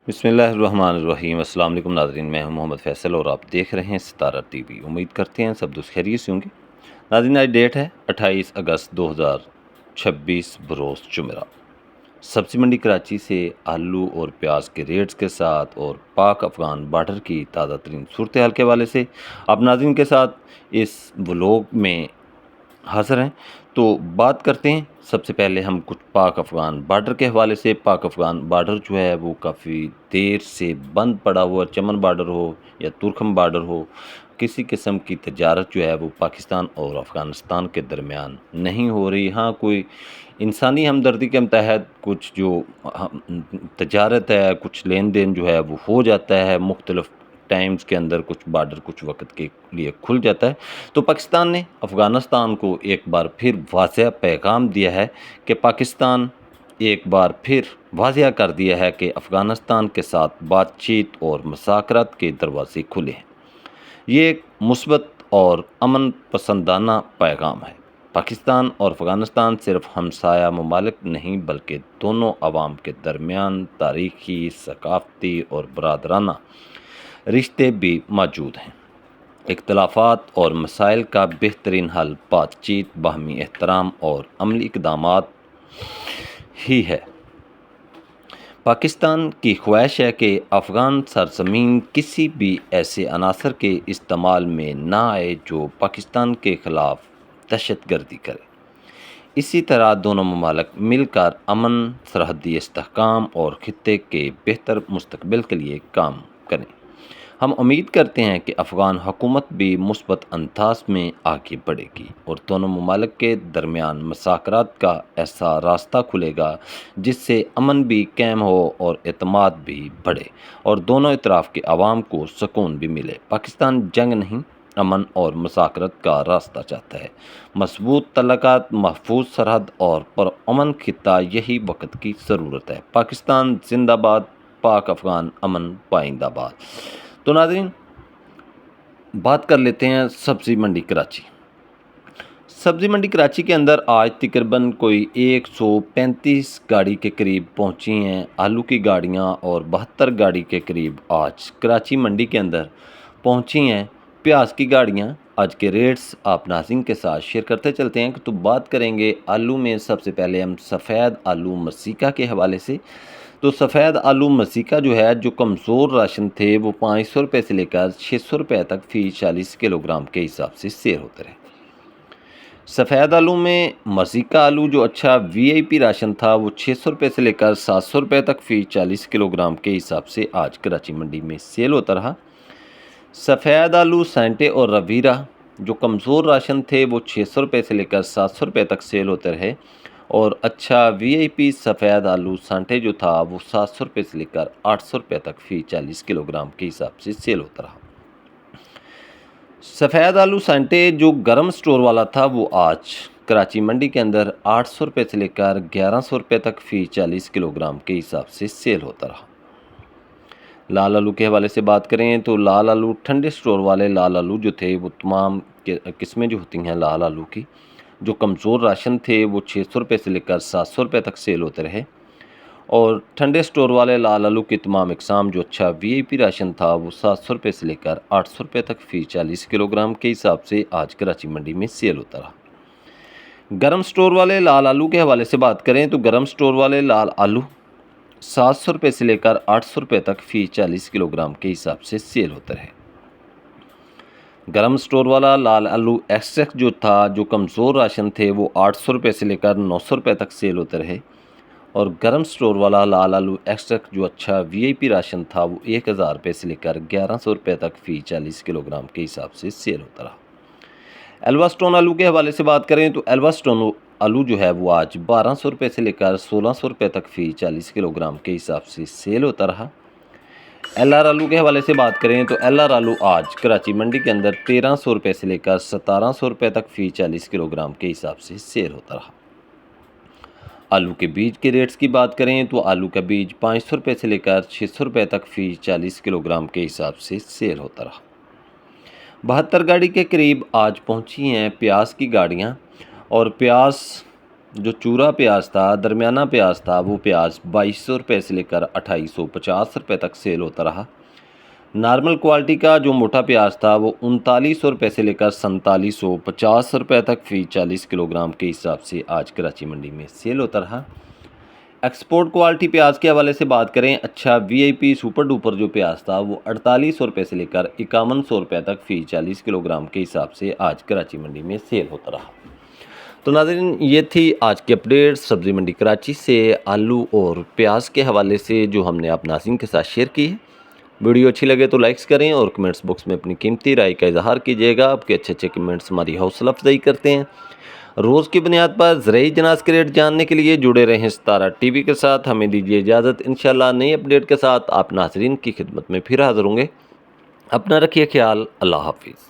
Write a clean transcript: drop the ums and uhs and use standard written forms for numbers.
बिस्मिल्लाहिर्रहमानिर्रहीम। अस्सलाम वालेकुम नाज़रीन, मैं हूं मोहम्मद फ़ैसल और आप देख रहे हैं सितारा टीवी। उम्मीद करते हैं सब दोस्त खैरियत से होंगे। नाज़रीन, आज डेट है 28 अगस्त 2026 बरोज़ जुमेरात। सब्ज़ी मंडी कराची से आलू और प्याज के रेट्स के साथ और पाक अफ़गान बॉर्डर की ताज़ा तरीन सूरत हाल के हवाले से आप नाज़रीन के साथ इस व्लॉग में हाज़िर हैं। तो बात करते हैं, सबसे पहले हम कुछ पाक अफ़गान बॉर्डर के हवाले से। पाक अफ़गान बॉर्डर जो है वो काफ़ी देर से बंद पड़ा हुआ, चमन बॉर्डर हो या तुर्कम बॉर्डर हो, किसी किस्म की तजारत जो है वो पाकिस्तान और अफ़गानिस्तान के दरमियान नहीं हो रही। हाँ, कोई इंसानी हमदर्दी के तहत कुछ जो तजारत है, कुछ लेन देन जो है वो हो जाता है मुख्तलिफ़ टाइम्स के अंदर, कुछ बॉर्डर कुछ वक्त के लिए खुल जाता है। तो पाकिस्तान ने अफ़गानिस्तान को एक बार फिर वाज़ेह पैगाम दिया है कि पाकिस्तान एक बार फिर वाज़ेह कर दिया है कि अफ़गानिस्तान के साथ बातचीत और मुज़ाकरात के दरवाज़े खुले हैं। ये एक मुस्बत और अमन पसंदाना पैगाम है। पाकिस्तान और अफ़गानिस्तान सिर्फ हमसाया ममालिक नहीं, बल्कि दोनों अवाम के दरमियान तारीख़ी, सकाफ़ती और बरादराना रिश्ते भी मौजूद हैं। इख्तलाफात और मसाइल का बेहतरीन हल बातचीत, बाहमी एहतराम और अमली इक़दामात ही है। पाकिस्तान की ख्वाहिश है कि अफ़गान सरज़मीन किसी भी ऐसे अनासर के इस्तेमाल में ना आए जो पाकिस्तान के ख़िलाफ़ दहशतगर्दी करे। इसी तरह दोनों ममालिक मिलकर अमन, सरहदी इस्तेहकाम और खित्ते के बेहतर मुस्तक़बिल के लिए काम करें। हम उम्मीद करते हैं कि अफ़गान हुकूमत भी मुस्बत अंदाज़ में आगे बढ़ेगी और दोनों ममालिक के दरमियान मुज़ाकरात का ऐसा रास्ता खुलेगा जिससे अमन भी कायम हो और एतमाद भी बढ़े और दोनों इतराफ़ के अवाम को सुकून भी मिले। पाकिस्तान जंग नहीं, अमन और मुज़ाकरात का रास्ता चाहता है। मज़बूत तल्लुकात, महफूज सरहद और पुरअमन खित्ता, यही वक्त की ज़रूरत है। पाकिस्तान जिंदाबाद, पाक अफ़गान अमन पाइंदाबाद। तो नाज़रीन, बात कर लेते हैं सब्ज़ी मंडी कराची। सब्ज़ी मंडी कराची के अंदर आज तकरीबन कोई 135 गाड़ी के करीब पहुंची हैं आलू की गाड़ियां और 72 गाड़ी के करीब आज कराची मंडी के अंदर पहुंची हैं प्याज की गाड़ियां। आज के रेट्स आप नाज़रीन के साथ शेयर करते चलते हैं। तो बात करेंगे आलू में, सबसे पहले हम सफ़ेद आलू मसीका के हवाले से। तो सफ़ेद आलू मसीका जो है, जो कमज़ोर राशन थे, वो 500 रुपये से लेकर 600 रुपये तक फ़ी 40 किलोग्राम के हिसाब से सेल होते रहे। सफ़ेद आलू में मसीका आलू जो अच्छा वीआईपी राशन था, वो 600 रुपये से लेकर 700 रुपये तक फ़ी 40 किलोग्राम के हिसाब से आज कराची मंडी में सेल होता रहा। सफ़ेद आलू सेंटे और रवीरा जो कमज़ोर राशन थे, वो 600 रुपये से लेकर 700 रुपये तक सेल होते रहे और अच्छा वीआईपी सफ़ेद आलू सांटे जो था, वो 700 रुपये से लेकर 800 रुपये तक फ़ी 40 किलोग्राम के हिसाब से सेल होता रहा। सफ़ेद आलू सांटे जो गर्म स्टोर वाला था, वो आज कराची मंडी के अंदर 800 रुपये से लेकर 1100 रुपये तक फ़ी 40 किलोग्राम के हिसाब से सेल होता रहा। लाल आलू के हवाले से बात करें तो लाल आलू, ठंडे स्टोर वाले लाल आलू जो थे, वो तमाम किस्में जो होती हैं लाल आलू की, जो कमज़ोर राशन थे, वो 600 रुपये से लेकर 700 रुपये तक सेल होते रहे और ठंडे स्टोर वाले लाल आलू की तमाम इकसाम जो अच्छा वीआईपी राशन था, वो 700 रुपये से लेकर 800 रुपये तक फ़ी 40 किलोग्राम के हिसाब से आज कराची मंडी में सेल होता रहा। गर्म स्टोर वाले लाल आलू के हवाले से बात करें तो गर्म स्टोर वाले लाल आलू 700 रुपये से लेकर 800 रुपये तक फ़ी 40 किलोग्राम के हिसाब से सेल होता रहे। गर्म स्टोर वाला लाल आलू एक्सट्रैक्ट जो था, जो कमज़ोर राशन थे, वो 800 रुपये से लेकर 900 रुपये तक सेल होते रहे और गर्म स्टोर वाला लाल आलू एक्सट्रैक्ट जो अच्छा वीआईपी राशन था, वो 1000 रुपये से लेकर 1100 रुपये तक फ़ी 40 किलोग्राम के हिसाब से सेल होता रहा। एल्वा स्टोन आलू के हवाले से बात करें तो एल्वा स्टोन आलू जो है, वो आज 1200 रुपये से लेकर 1600 रुपये तक फ़ी 40 किलोग्राम के हिसाब से सेल होता रहा। एलआर आलू के हवाले से बात करें तो एलआर आलू आज कराची मंडी के अंदर 1300 रुपये से लेकर 1700 रुपये तक फ़ी 40 किलोग्राम के हिसाब से सेल होता रहा। आलू के बीज के रेट्स की बात करें तो आलू का बीज 500 रुपये से लेकर 600 रुपये तक फ़ी 40 किलोग्राम के हिसाब से सेल होता रहा। 72 गाड़ी के करीब आज पहुंची हैं प्याज की गाड़ियां और प्याज जो चूरा प्याज था, दरमियाना प्याज था, वो प्याज 2200 रुपये से लेकर 2850 रुपये तक सेल होता रहा। नॉर्मल क्वालिटी का जो मोटा प्याज था वो 3900 रुपये से लेकर 4750 रुपये तक फ़ी 40 किलोग्राम के हिसाब से आज कराची मंडी में सेल होता रहा। एक्सपोर्ट क्वालिटी प्याज के हवाले से बात करें, अच्छा वीआईपी सुपर डुपर जो प्याज था वो 4800 रुपये से लेकर 5100 रुपये तक फ़ी 40 किलोग्राम के हिसाब से आज कराची मंडी में सेल होता रहा। तो नाज़रीन, ये थी आज की अपडेट सब्ज़ी मंडी कराची से आलू और प्याज के हवाले से जो हमने आप नाज़रीन के साथ शेयर की है। वीडियो अच्छी लगे तो लाइक्स करें और कमेंट्स बॉक्स में अपनी कीमती राय का इजहार कीजिएगा। आपके अच्छे कमेंट्स हमारी हौसला अफजाई करते हैं। रोज़ की बुनियाद पर ज़रूरी जनाज़ के रेट जानने के लिए जुड़े रहें सितारा टीवी के साथ। हमें दीजिए इजाज़त, इंशाल्लाह नई अपडेट के साथ आप नाज़रीन की खिदमत में फिर हाज़िर होंगे। अपना रखिए ख्याल, अल्लाह हाफिज़।